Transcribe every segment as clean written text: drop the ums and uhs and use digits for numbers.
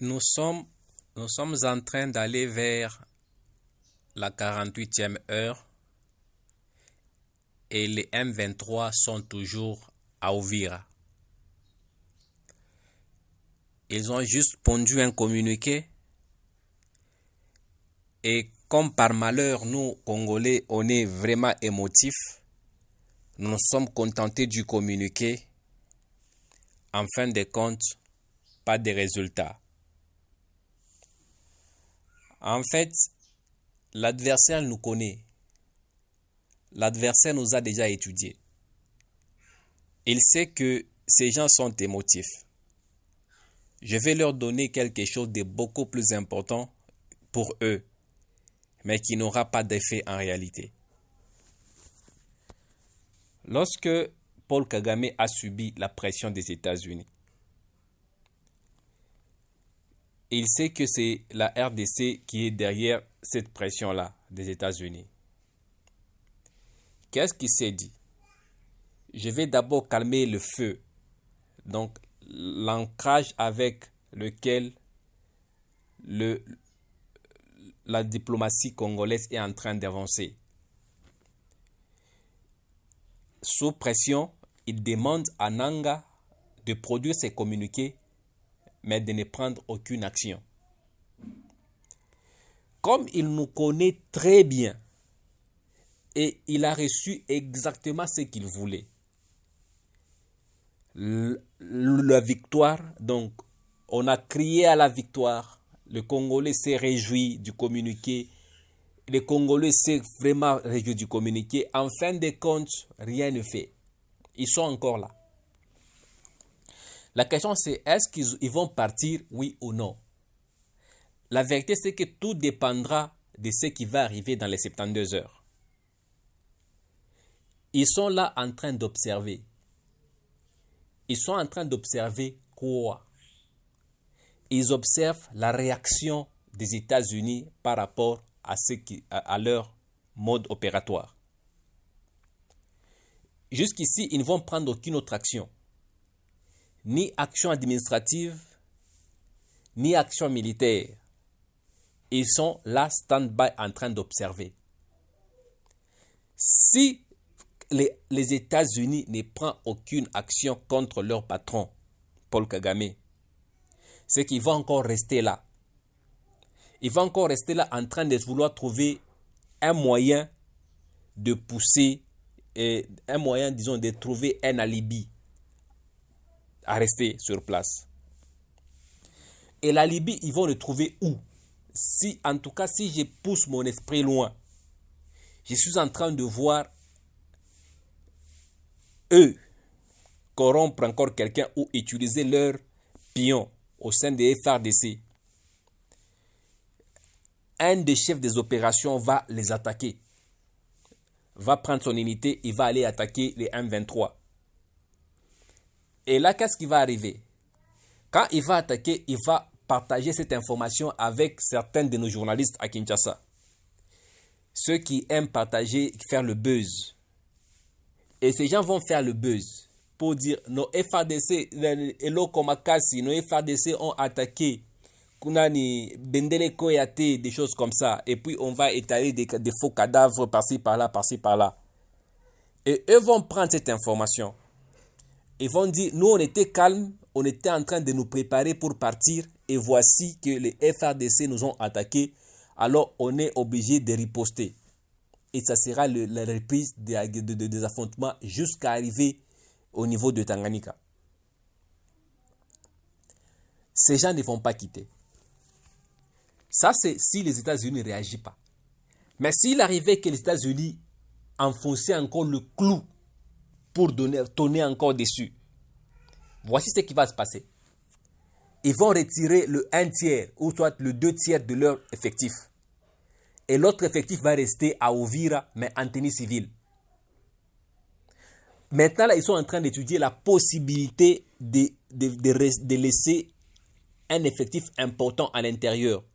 Nous sommes, nous sommes en train d'aller vers la 48e heure et les M23 sont toujours à Uvira. Ils ont juste pondu un communiqué et comme par malheur, nous, Congolais, on est vraiment émotifs, nous nous sommes contentés du communiqué. En fin de compte, pas de résultats. En fait, l'adversaire nous connaît. L'adversaire nous a déjà étudiés. Il sait que ces gens sont émotifs. Je vais leur donner quelque chose de beaucoup plus important pour eux, mais qui n'aura pas d'effet en réalité. Lorsque Paul Kagame a subi la pression des États-Unis, il sait que c'est la RDC qui est derrière cette pression-là des États-Unis. Qu'est-ce qu'il s'est dit? Je vais d'abord calmer le feu, donc l'ancrage avec lequel la diplomatie congolaise est en train d'avancer. Sous pression, il demande à Nanga de produire ses communiqués, mais de ne prendre aucune action. Comme il nous connaît très bien, et il a reçu exactement ce qu'il voulait. La victoire, donc on a crié à la victoire, le Congolais s'est réjoui du communiqué, les Congolais s'est vraiment réjoui du communiqué. En fin de compte, rien ne fait. Ils sont encore là. La question c'est, est-ce qu'ils vont partir, oui ou non? La vérité c'est que tout dépendra de ce qui va arriver dans les 72 heures. Ils sont là en train d'observer. Ils sont en train d'observer quoi? Ils observent la réaction des États-Unis par rapport à leur mode opératoire. Jusqu'ici, ils ne vont prendre aucune autre action. Ni action administrative, ni action militaire. Ils sont là, stand-by, en train d'observer. Si les États-Unis ne prennent aucune action contre leur patron, Paul Kagame, c'est qu'ils vont encore rester là. Ils vont encore rester là en train de vouloir trouver un moyen de pousser, un moyen, disons, de trouver un alibi à rester sur place. Et l'alibi, ils vont le trouver où? En tout cas, si je pousse mon esprit loin, je suis en train de voir eux corrompre encore quelqu'un ou utiliser leur pion au sein des FARDC. Un des chefs des opérations va les attaquer. Va prendre son unité, il va aller attaquer les M23. Et là, qu'est-ce qui va arriver? Quand il va attaquer, il va partager cette information avec certains de nos journalistes à Kinshasa. Ceux qui aiment partager, faire le buzz. Et ces gens vont faire le buzz pour dire nos FARDC, nos FARDC ont attaqué Kunani, Bendele Koyate, des choses comme ça. Et puis on va étaler des faux cadavres par-ci par-là, par-ci par-là. Et eux vont prendre cette information. Ils vont dire, nous on était calmes, on était en train de nous préparer pour partir. Et voici que les FARDC nous ont attaqués. Alors on est obligé de riposter. Et ça sera la reprise des affrontements jusqu'à arriver au niveau de Tanganyika. Ces gens ne vont pas quitter. Ça, c'est si les États-Unis ne réagissent pas. Mais s'il arrivait que les États-Unis enfonçaient encore le clou pour tourner encore dessus, voici ce qui va se passer. Ils vont retirer le 1/3 ou soit le 2/3 de leur effectif. Et l'autre effectif va rester à Uvira, mais en tenue civile. Maintenant, là, ils sont en train d'étudier la possibilité de laisser un effectif important à l'intérieur.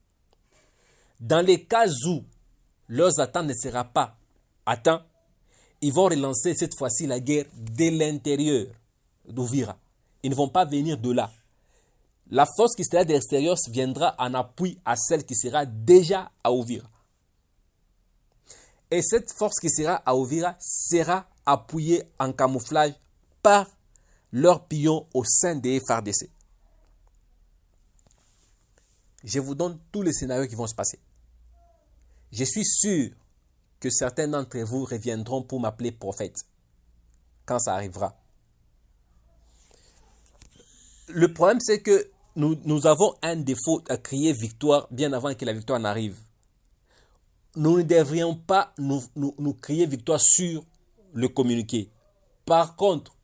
Dans les cas où leurs attentes ne seront pas atteintes, ils vont relancer cette fois-ci la guerre de l'intérieur d'Uvira. Ils ne vont pas venir de là. La force qui sera de l'extérieur viendra en appui à celle qui sera déjà à Uvira. Et cette force qui sera à Uvira sera appuyée en camouflage par leurs pions au sein des FARDC. Je vous donne tous les scénarios qui vont se passer. Je suis sûr que certains d'entre vous reviendront pour m'appeler prophète quand ça arrivera. Le problème, c'est que nous avons un défaut à crier victoire bien avant que la victoire n'arrive. Nous ne devrions pas nous crier victoire sur le communiqué. Par contre,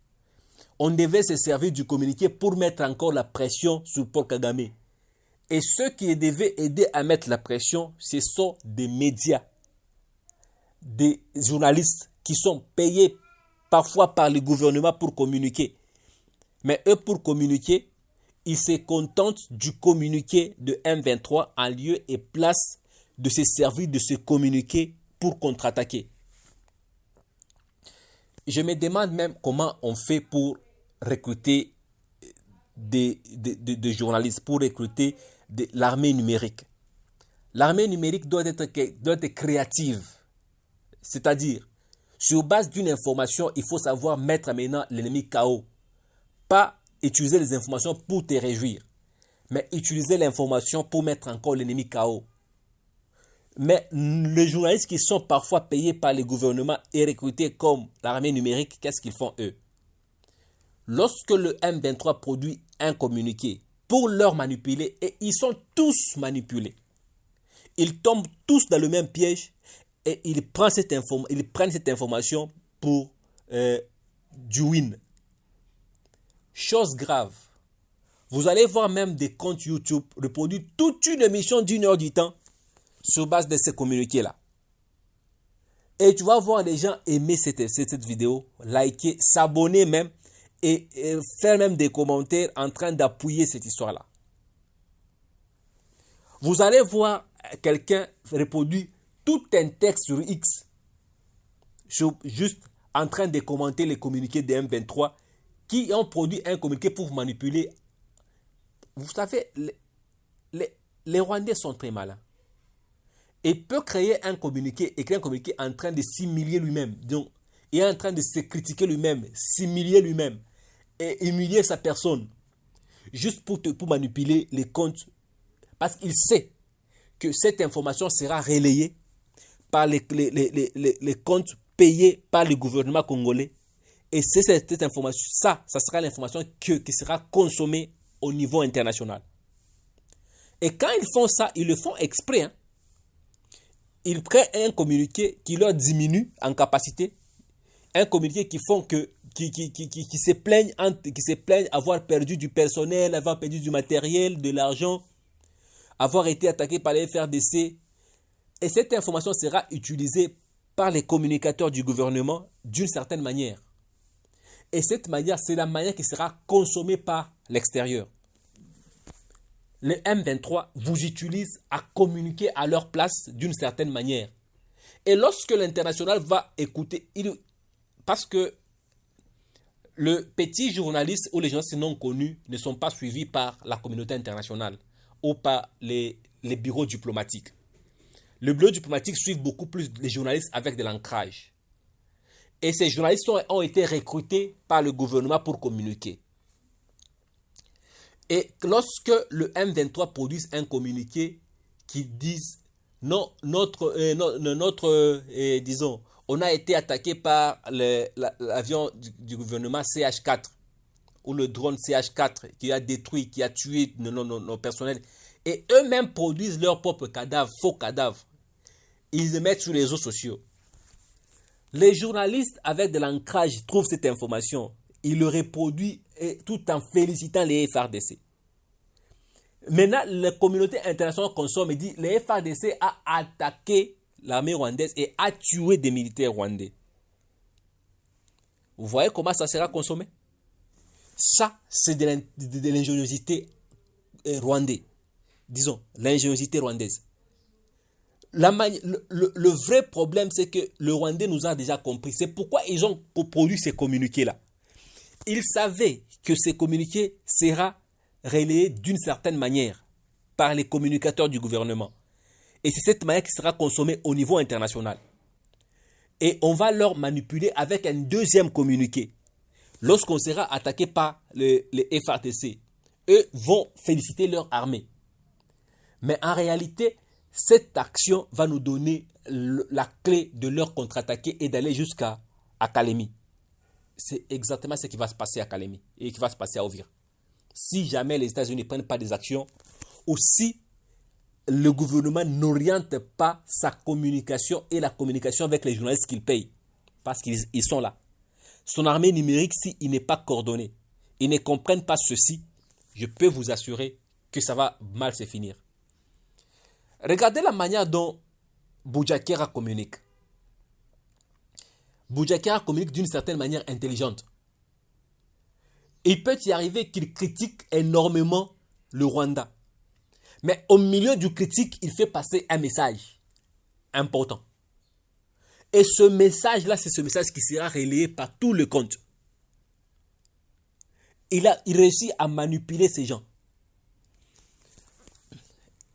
on devait se servir du communiqué pour mettre encore la pression sur Paul Kagame. Et ceux qui devaient aider à mettre la pression, ce sont des médias, des journalistes qui sont payés parfois par le gouvernement pour communiquer. Mais eux, pour communiquer, ils se contentent du communiqué de M23 en lieu et place de se servir de ce communiqué pour contre-attaquer. Je me demande même comment on fait pour recruter des journalistes, pour recruter l'armée numérique. L'armée numérique doit être créative. C'est-à-dire, sur base d'une information, il faut savoir mettre maintenant l'ennemi KO. Pas utiliser les informations pour te réjouir, mais utiliser l'information pour mettre encore l'ennemi KO. Mais les journalistes qui sont parfois payés par les gouvernements et recrutés comme l'armée numérique, qu'est-ce qu'ils font eux? Lorsque le M23 produit un communiqué pour leur manipuler, et ils sont tous manipulés, ils tombent tous dans le même piège et ils prennent cette information pour du win. Chose grave, vous allez voir même des comptes YouTube reproduire toute une émission d'1 heure du temps sur base de ces communiqués-là. Et tu vas voir les gens aimer cette vidéo, liker, s'abonner même et faire même des commentaires en train d'appuyer cette histoire-là. Vous allez voir quelqu'un reproduire tout un texte sur X, juste en train de commenter les communiqués de M23 qui ont produit un communiqué pour manipuler. Vous savez, les Rwandais sont très malins. Il peut créer un communiqué, écrire un communiqué en train de s'humilier lui-même. Donc, il est en train de se critiquer lui-même, s'humilier lui-même et humilier sa personne. Juste pour manipuler les comptes. Parce qu'il sait que cette information sera relayée par les comptes payés par le gouvernement congolais. Et c'est cette information, ça sera l'information qui sera consommée au niveau international. Et quand ils font ça, ils le font exprès. Hein. Ils créent un communiqué qui leur diminue en capacité. Un communiqué qui se plaignent avoir perdu du personnel, avoir perdu du matériel, de l'argent, avoir été attaqué par les FARDC. Et cette information sera utilisée par les communicateurs du gouvernement d'une certaine manière. Et cette manière, c'est la manière qui sera consommée par l'extérieur. Les M23 vous utilisent à communiquer à leur place d'une certaine manière. Et lorsque l'international va écouter, parce que le petit journaliste ou les journalistes non connus ne sont pas suivis par la communauté internationale ou par les bureaux diplomatiques. Le bureau diplomatique suit beaucoup plus les journalistes avec de l'ancrage. Et ces journalistes ont été recrutés par le gouvernement pour communiquer. Et lorsque le M23 produit un communiqué qui dit non, disons, on a été attaqué par l'avion du gouvernement CH4 ou le drone CH4 qui a détruit, qui a tué nos personnels. Et eux-mêmes produisent leurs propres cadavres, faux cadavres. Ils les mettent sur les réseaux sociaux. Les journalistes avec de l'ancrage trouvent cette information. Ils le reproduisent tout en félicitant les FARDC. Maintenant, la communauté internationale consomme et dit que les FARDC a attaqué l'armée rwandaise et a tué des militaires rwandais. Vous voyez comment ça sera consommé? Ça, c'est de l'ingéniosité rwandaise. Disons, l'ingéniosité rwandaise. Le vrai problème, c'est que le Rwandais nous a déjà compris. C'est pourquoi ils ont produit ces communiqués-là. Ils savaient que ces communiqués sera relayée d'une certaine manière par les communicateurs du gouvernement. Et c'est cette manière qui sera consommée au niveau international. Et on va leur manipuler avec un deuxième communiqué. Lorsqu'on sera attaqué par les FARDC, eux vont féliciter leur armée. Mais en réalité, cette action va nous donner la clé de leur contre-attaquer et d'aller jusqu'à Kalemi. C'est exactement ce qui va se passer à Kalemi et qui va se passer à Uvira. Si jamais les États-Unis ne prennent pas des actions, ou si le gouvernement n'oriente pas sa communication et la communication avec les journalistes qu'il paye, parce qu'ils sont là. Son armée numérique, s'il n'est pas coordonné, ils ne comprennent pas ceci, je peux vous assurer que ça va mal se finir. Regardez la manière dont Boudiakera communique. Boudiakera communique d'une certaine manière intelligente. Il peut y arriver qu'il critique énormément le Rwanda. Mais au milieu du critique, il fait passer un message important. Et ce message-là, c'est ce message qui sera relayé par tout le compte. Il réussit à manipuler ces gens.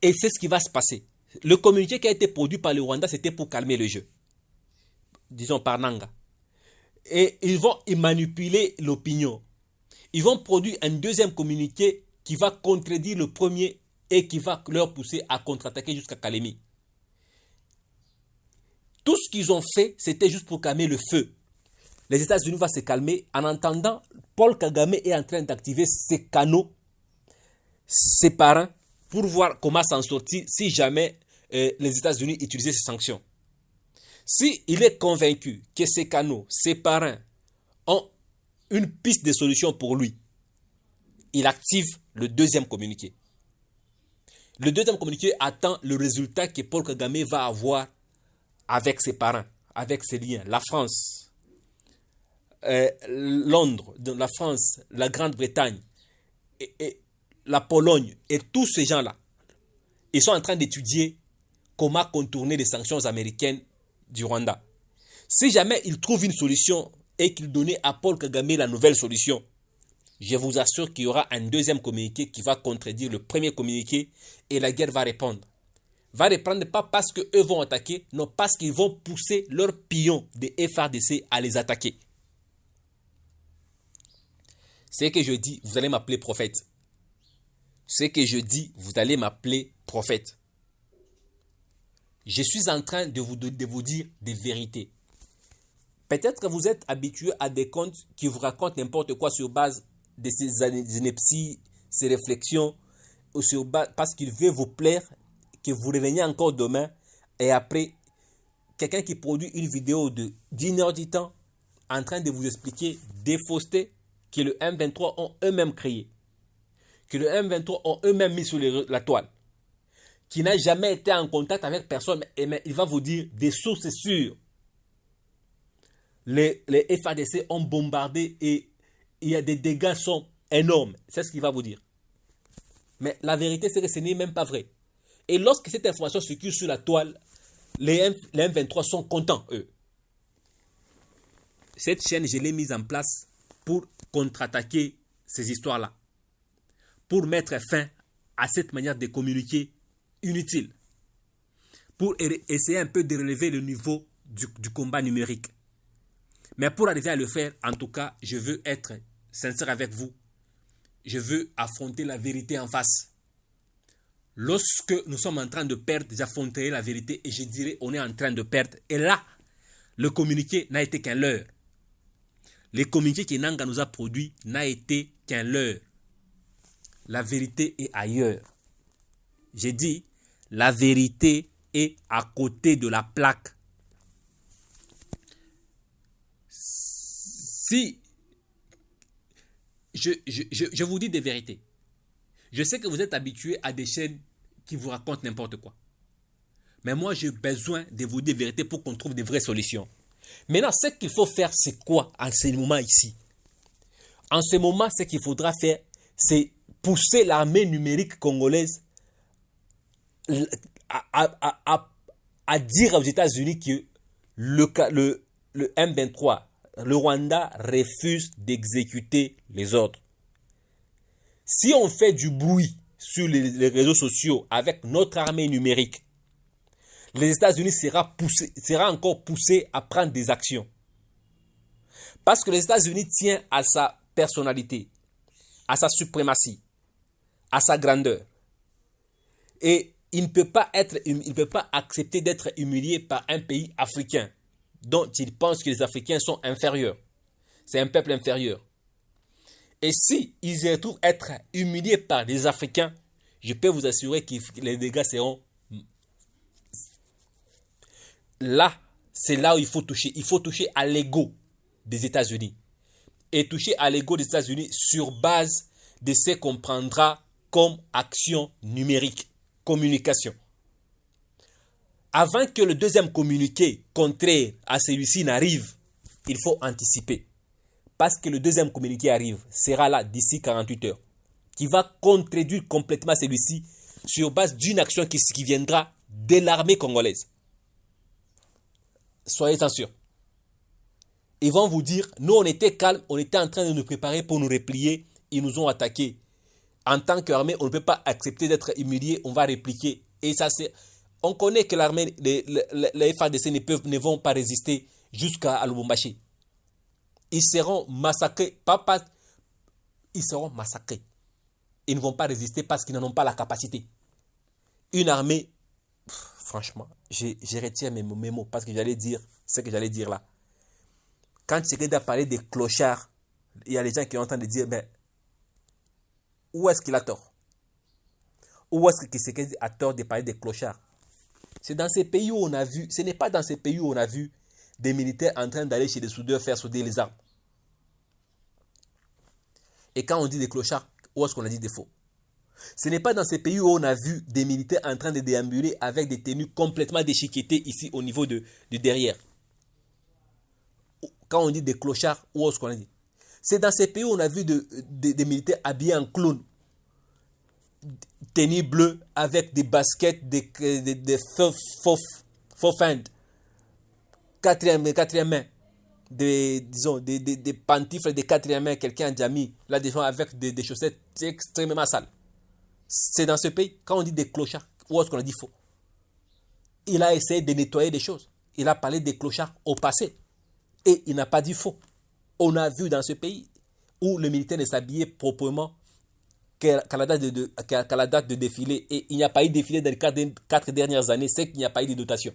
Et c'est ce qui va se passer. Le communiqué qui a été produit par le Rwanda, c'était pour calmer le jeu. Disons par Nanga. Et ils vont y manipuler l'opinion. Ils vont produire un deuxième communiqué qui va contredire le premier et qui va leur pousser à contre-attaquer jusqu'à Kalemi. Tout ce qu'ils ont fait, c'était juste pour calmer le feu. Les États-Unis vont se calmer. En attendant, Paul Kagame est en train d'activer ses canaux, ses parrains, pour voir comment s'en sortir si jamais les États-Unis utilisaient ces sanctions. S'il est convaincu que ces canaux, ses parrains, ont une piste de solution pour lui, il active le deuxième communiqué. Le deuxième communiqué attend le résultat que Paul Kagame va avoir avec ses parrains, avec ses liens. La France, Londres, la France, la Grande-Bretagne, et la Pologne, et tous ces gens-là, ils sont en train d'étudier comment contourner les sanctions américaines du Rwanda. Si jamais ils trouvent une solution et qu'ils donnent à Paul Kagame la nouvelle solution, je vous assure qu'il y aura un deuxième communiqué qui va contredire le premier communiqué et la guerre va répondre. Va répondre pas parce qu'eux vont attaquer, non parce qu'ils vont pousser leurs pions des FARDC à les attaquer. C'est que je dis, vous allez m'appeler prophète. C'est que je dis, vous allez m'appeler prophète. Je suis en train de vous dire des vérités. Peut-être que vous êtes habitué à des contes qui vous racontent n'importe quoi sur base de ces inepties, ces réflexions, ou sur base, parce qu'il veut vous plaire, que vous reveniez encore demain, et après, quelqu'un qui produit une vidéo de 1 heure du temps, en train de vous expliquer des faussetés que le M23 ont eux-mêmes créées, que le M23 ont eux-mêmes mis sur la toile, qui n'a jamais été en contact avec personne, mais il va vous dire des sources sûres. Les FARDC ont bombardé et il y a des dégâts sont énormes. C'est ce qu'il va vous dire. Mais la vérité, c'est que ce n'est même pas vrai. Et lorsque cette information circule sur la toile, les M23 sont contents, eux. Cette chaîne, je l'ai mise en place pour contre-attaquer ces histoires-là. Pour mettre fin à cette manière de communiquer inutile. Pour essayer un peu de relever le niveau du combat numérique. Mais pour arriver à le faire, en tout cas, je veux être sincère avec vous. Je veux affronter la vérité en face. Lorsque nous sommes en train de perdre, j'affronterai la vérité et je dirai on est en train de perdre. Et là, le communiqué n'a été qu'un leurre. Le communiqué que Nanga nous a produit n'a été qu'un leurre. La vérité est ailleurs. J'ai dit, la vérité est à côté de la plaque. Si je vous dis des vérités, je sais que vous êtes habitués à des chaînes qui vous racontent n'importe quoi. Mais moi, j'ai besoin de vous dire des vérités pour qu'on trouve des vraies solutions. Maintenant, ce qu'il faut faire, c'est quoi en ce moment ici? En ce moment, ce qu'il faudra faire, c'est pousser l'armée numérique congolaise à dire aux États-Unis que le M23, le Rwanda refuse d'exécuter les ordres. Si on fait du bruit sur les réseaux sociaux avec notre armée numérique, les États-Unis sera encore poussé à prendre des actions. Parce que les États-Unis tiennent à sa personnalité, à sa suprématie, à sa grandeur. Et il ne peut pas accepter d'être humilié par un pays africain dont il pense que les Africains sont inférieurs. C'est un peuple inférieur. Et si ils se retrouvent être humiliés par des Africains, je peux vous assurer que les dégâts seront là. C'est là où il faut toucher. Il faut toucher à l'ego des États-Unis. Et toucher à l'ego des États-Unis sur base de ce qu'on prendra comme action numérique, communication. Avant que le deuxième communiqué contraire à celui-ci n'arrive, il faut anticiper. Parce que le deuxième communiqué arrive, sera là d'ici 48 heures, qui va contredire complètement celui-ci sur base d'une action qui viendra de l'armée congolaise. Soyez-en sûrs. Ils vont vous dire, nous on était calmes, on était en train de nous préparer pour nous replier, ils nous ont attaqués. En tant qu'armée, on ne peut pas accepter d'être humilié, on va répliquer. Et ça c'est... On connaît que l'armée, les FARDC ne vont pas résister jusqu'à Lubumbashi. Ils seront massacrés. Ils seront massacrés. Ils ne vont pas résister parce qu'ils n'en ont pas la capacité. Une armée, franchement, je retire mes mots parce que j'allais dire ce que j'allais dire là. Quand tu as parlé des clochards, il y a des gens qui ont entendu dire, mais où est-ce qu'il a tort? Où est-ce que Tshisekedi a tort de parler des clochards? C'est dans ces pays où on a vu, ce n'est pas dans ces pays où on a vu des militaires en train d'aller chez des soudeurs faire souder les armes. Et quand on dit des clochards, où est-ce qu'on a dit des faux? Ce n'est pas dans ces pays où on a vu des militaires en train de déambuler avec des tenues complètement déchiquetées ici au niveau de derrière. Quand on dit des clochards, où est-ce qu'on a dit? C'est dans ces pays où on a vu des militaires habillés en clown, tenue bleue avec des baskets, des faux fend, quatrième main, des pantifles de quatrième main, quelqu'un a déjà mis là des gens avec des chaussettes extrêmement sales. C'est dans ce pays, quand on dit des clochards, où est-ce qu'on a dit faux? Il a essayé de nettoyer des choses. Il a parlé des clochards au passé. Et il n'a pas dit faux. On a vu dans ce pays où le militaire ne s'habillait proprement qu'à la date de défilé. Et il n'y a pas eu de défilé dans les 4 dernières années, c'est qu'il n'y a pas eu de dotation.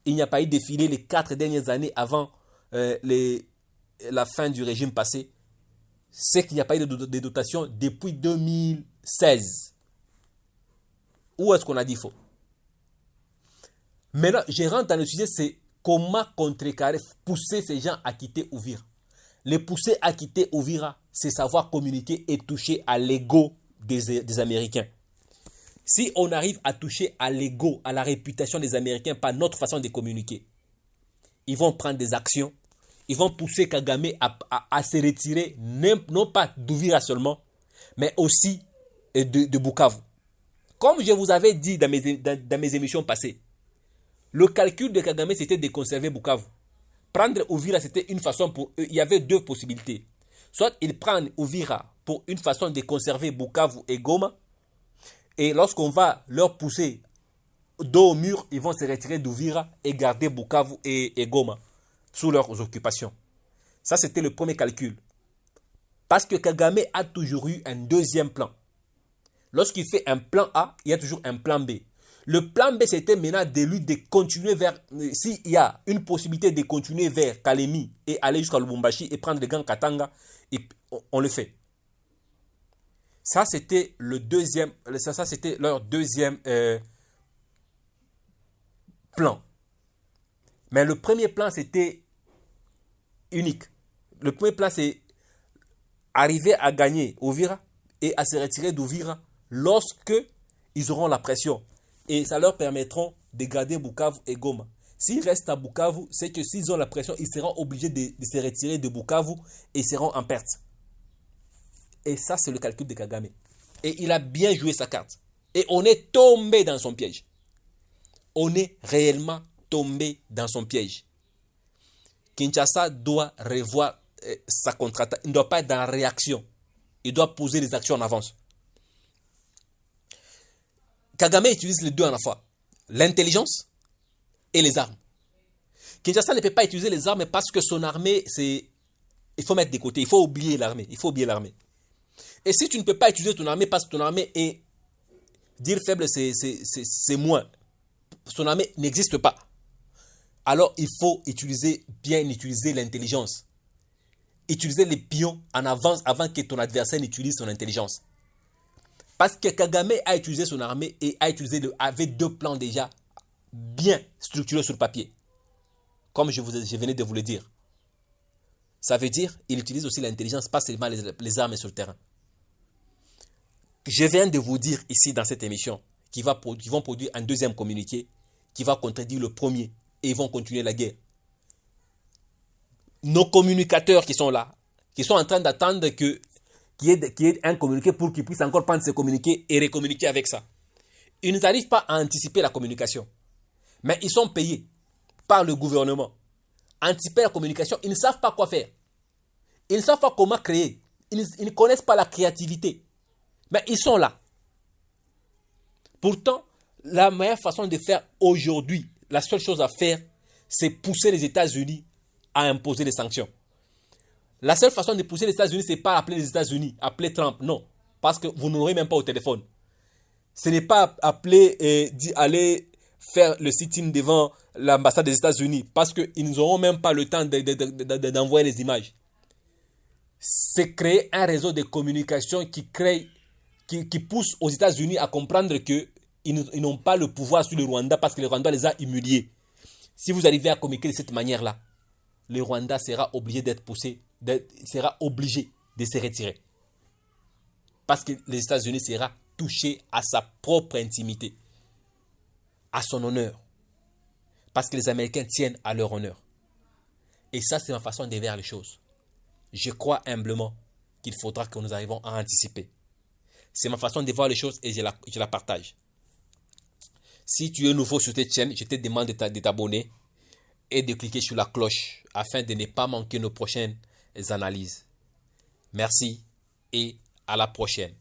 Il n'y a pas eu de défilé les 4 dernières années avant la fin du régime passé. C'est qu'il n'y a pas eu de dotation depuis 2016. Où est-ce qu'on a dit faux? Maintenant, je rentre dans le sujet, c'est comment contrecarrer, pousser ces gens à quitter Uvira. Les pousser à quitter Uvira, c'est savoir communiquer et toucher à l'ego des Américains. Si on arrive à toucher à l'ego, à la réputation des Américains par notre façon de communiquer, ils vont prendre des actions, ils vont pousser Kagame à se retirer, non pas d'Uvira seulement, mais aussi de Bukavu. Comme je vous avais dit dans mes émissions passées, le calcul de Kagame, c'était de conserver Bukavu. Prendre Uvira, c'était une façon pour eux. Il y avait deux possibilités. Soit ils prennent Uvira pour une façon de conserver Bukavu et Goma. Et lorsqu'on va leur pousser dos au mur, ils vont se retirer d'Uvira et garder Bukavu et Goma sous leurs occupations. Ça, c'était le premier calcul. Parce que Kagame a toujours eu un deuxième plan. Lorsqu'il fait un plan A, il y a toujours un plan B. Le plan B, c'était maintenant de lui de continuer vers... S'il y a une possibilité de continuer vers Kalemi et aller jusqu'à Lubumbashi et prendre les gants Katanga, on le fait. Ça, c'était c'était leur deuxième plan. Mais le premier plan, c'était unique. Le premier plan, c'est arriver à gagner Uvira et à se retirer d'Uvira lorsque ils auront la pression. Et ça leur permettra de garder Bukavu et Goma. S'ils restent à Bukavu, c'est que s'ils ont la pression, ils seront obligés de se retirer de Bukavu et seront en perte. Et ça, c'est le calcul de Kagame. Et il a bien joué sa carte. Et on est tombé dans son piège. On est réellement tombé dans son piège. Kinshasa doit revoir sa contre-attaque. Il ne doit pas être dans la réaction. Il il doit poser les actions en avance. Kagame utilise les deux à la fois, l'intelligence et les armes. Kinshasa ne peut pas utiliser les armes parce que son armée, il faut mettre de côté, il faut oublier l'armée. Et si tu ne peux pas utiliser ton armée parce que ton armée est, dire faible, c'est moins. Son armée n'existe pas. Alors il faut bien utiliser l'intelligence. Utiliser les pions en avance avant que ton adversaire n'utilise son intelligence. Parce que Kagame a utilisé son armée et avait deux plans déjà bien structurés sur le papier. Comme je venais de vous le dire. Ça veut dire qu'il utilise aussi l'intelligence, pas seulement les armes sur le terrain. Je viens de vous dire ici dans cette émission qu'ils vont produire un deuxième communiqué qui va contredire le premier et ils vont continuer la guerre. Nos communicateurs qui sont là, qui sont en train d'attendre qu'il y ait un communiqué pour qu'ils puissent encore prendre ce communiqué et recommuniquer avec ça. Ils n'arrivent pas à anticiper la communication. Mais ils sont payés par le gouvernement. Anticiper la communication, ils ne savent pas quoi faire. Ils ne savent pas comment créer. Ils ne connaissent pas la créativité. Mais ils sont là. Pourtant, la meilleure façon de faire aujourd'hui, la seule chose à faire, c'est pousser les États-Unis à imposer les sanctions. La seule façon de pousser les États-Unis, ce n'est pas appeler les États-Unis, appeler Trump, non. Parce que vous n'aurez même pas au téléphone. Ce n'est pas appeler et aller faire le sit-in devant l'ambassade des États-Unis parce qu'ils n'auront même pas le temps d'envoyer les images. C'est créer un réseau de communication qui pousse aux États-Unis à comprendre qu'ils n'ont pas le pouvoir sur le Rwanda parce que le Rwanda les a humiliés. Si vous arrivez à communiquer de cette manière-là, le Rwanda sera obligé sera obligé de se retirer. Parce que les États-Unis seront touchés à sa propre intimité, à son honneur. Parce que les Américains tiennent à leur honneur. Et ça, c'est ma façon de voir les choses. Je crois humblement qu'il faudra que nous arrivions à anticiper. C'est ma façon de voir les choses et je la partage. Si tu es nouveau sur cette chaîne, je te demande de t'abonner et de cliquer sur la cloche afin de ne pas manquer nos prochaines analyses. Merci et à la prochaine.